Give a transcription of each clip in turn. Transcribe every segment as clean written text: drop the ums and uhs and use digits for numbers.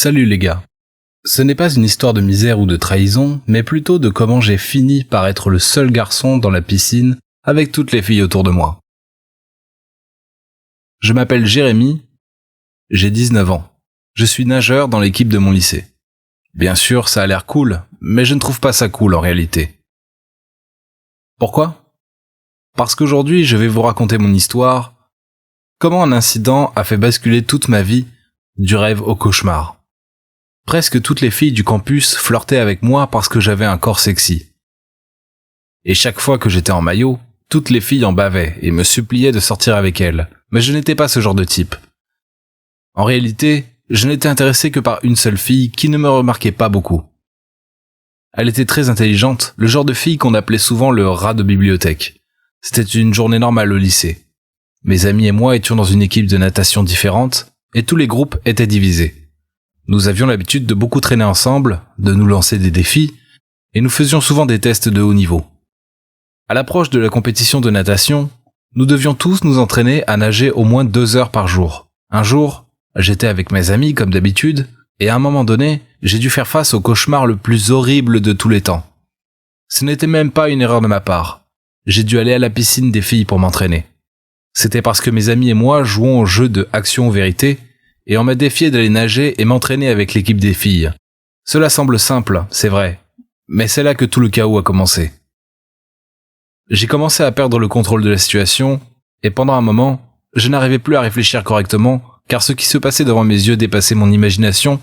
Salut les gars. Ce n'est pas une histoire de misère ou de trahison, mais plutôt de comment j'ai fini par être le seul garçon dans la piscine avec toutes les filles autour de moi. Je m'appelle Jérémy, j'ai 19 ans. Je suis nageur dans l'équipe de mon lycée. Bien sûr, ça a l'air cool, mais je ne trouve pas ça cool en réalité. Pourquoi ? Parce qu'aujourd'hui, je vais vous raconter mon histoire, comment un incident a fait basculer toute ma vie du rêve au cauchemar. Presque toutes les filles du campus flirtaient avec moi parce que j'avais un corps sexy. Et chaque fois que j'étais en maillot, toutes les filles en bavaient et me suppliaient de sortir avec elles, mais je n'étais pas ce genre de type. En réalité, je n'étais intéressé que par une seule fille qui ne me remarquait pas beaucoup. Elle était très intelligente, le genre de fille qu'on appelait souvent le rat de bibliothèque. C'était une journée normale au lycée. Mes amis et moi étions dans une équipe de natation différente, et tous les groupes étaient divisés. Nous avions l'habitude de beaucoup traîner ensemble, de nous lancer des défis, et nous faisions souvent des tests de haut niveau. À l'approche de la compétition de natation, nous devions tous nous entraîner à nager au moins 2 heures par jour. Un jour, j'étais avec mes amis comme d'habitude, et à un moment donné, j'ai dû faire face au cauchemar le plus horrible de tous les temps. Ce n'était même pas une erreur de ma part. J'ai dû aller à la piscine des filles pour m'entraîner. C'était parce que mes amis et moi jouons au jeu de action ou vérité, et on m'a défié d'aller nager et m'entraîner avec l'équipe des filles. Cela semble simple, c'est vrai, mais c'est là que tout le chaos a commencé. J'ai commencé à perdre le contrôle de la situation, et pendant un moment, je n'arrivais plus à réfléchir correctement, car ce qui se passait devant mes yeux dépassait mon imagination,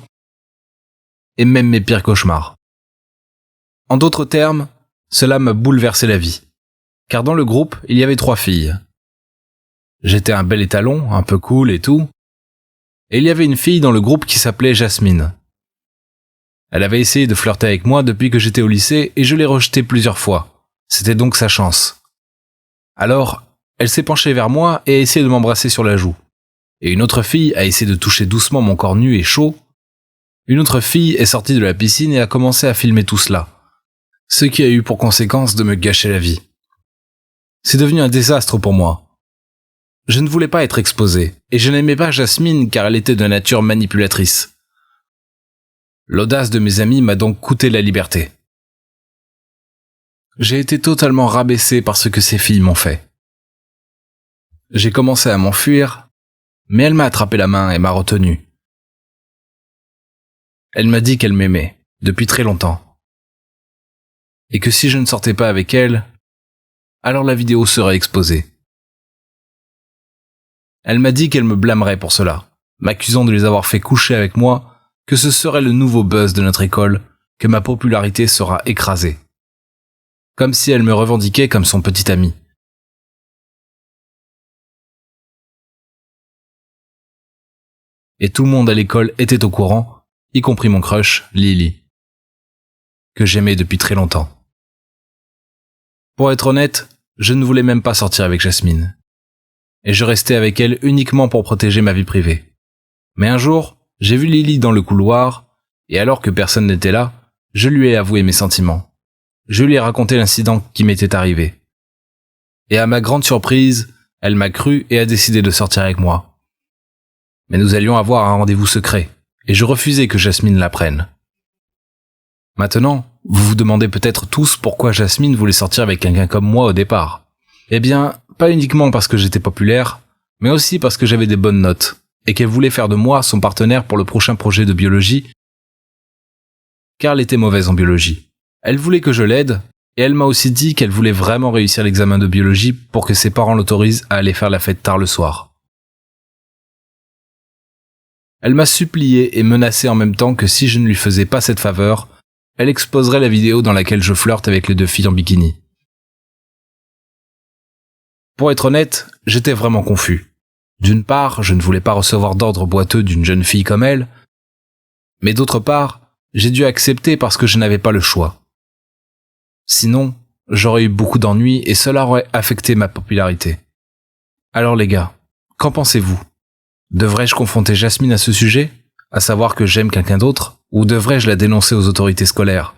et même mes pires cauchemars. En d'autres termes, cela m'a bouleversé la vie, car dans le groupe, il y avait 3 filles. J'étais un bel étalon, un peu cool et tout, et il y avait une fille dans le groupe qui s'appelait Jasmine. Elle avait essayé de flirter avec moi depuis que j'étais au lycée et je l'ai rejetée plusieurs fois. C'était donc sa chance. Alors, elle s'est penchée vers moi et a essayé de m'embrasser sur la joue. Et une autre fille a essayé de toucher doucement mon corps nu et chaud. Une autre fille est sortie de la piscine et a commencé à filmer tout cela. Ce qui a eu pour conséquence de me gâcher la vie. C'est devenu un désastre pour moi. Je ne voulais pas être exposé, et je n'aimais pas Jasmine car elle était de nature manipulatrice. L'audace de mes amis m'a donc coûté la liberté. J'ai été totalement rabaissé par ce que ces filles m'ont fait. J'ai commencé à m'enfuir, mais elle m'a attrapé la main et m'a retenu. Elle m'a dit qu'elle m'aimait, depuis très longtemps. Et que si je ne sortais pas avec elle, alors la vidéo serait exposée. Elle m'a dit qu'elle me blâmerait pour cela, m'accusant de les avoir fait coucher avec moi, que ce serait le nouveau buzz de notre école, que ma popularité sera écrasée. Comme si elle me revendiquait comme son petit ami. Et tout le monde à l'école était au courant, y compris mon crush, Lily, que j'aimais depuis très longtemps. Pour être honnête, je ne voulais même pas sortir avec Jasmine. Et je restais avec elle uniquement pour protéger ma vie privée. Mais un jour, j'ai vu Lily dans le couloir, et alors que personne n'était là, je lui ai avoué mes sentiments. Je lui ai raconté l'incident qui m'était arrivé. Et à ma grande surprise, elle m'a cru et a décidé de sortir avec moi. Mais nous allions avoir un rendez-vous secret, et je refusais que Jasmine l'apprenne. Maintenant, vous vous demandez peut-être tous pourquoi Jasmine voulait sortir avec quelqu'un comme moi au départ. Eh bien, pas uniquement parce que j'étais populaire, mais aussi parce que j'avais des bonnes notes, et qu'elle voulait faire de moi son partenaire pour le prochain projet de biologie, car elle était mauvaise en biologie. Elle voulait que je l'aide, et elle m'a aussi dit qu'elle voulait vraiment réussir l'examen de biologie pour que ses parents l'autorisent à aller faire la fête tard le soir. Elle m'a supplié et menacé en même temps que si je ne lui faisais pas cette faveur, elle exposerait la vidéo dans laquelle je flirte avec les 2 filles en bikini. Pour être honnête, j'étais vraiment confus. D'une part, je ne voulais pas recevoir d'ordre boiteux d'une jeune fille comme elle, mais d'autre part, j'ai dû accepter parce que je n'avais pas le choix. Sinon, j'aurais eu beaucoup d'ennuis et cela aurait affecté ma popularité. Alors les gars, qu'en pensez-vous ? Devrais-je confronter Jasmine à ce sujet, à savoir que j'aime quelqu'un d'autre, ou devrais-je la dénoncer aux autorités scolaires ?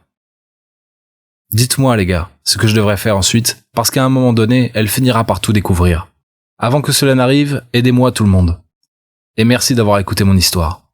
Dites-moi les gars, ce que je devrais faire ensuite, parce qu'à un moment donné, elle finira par tout découvrir. Avant que cela n'arrive, aidez-moi tout le monde. Et merci d'avoir écouté mon histoire.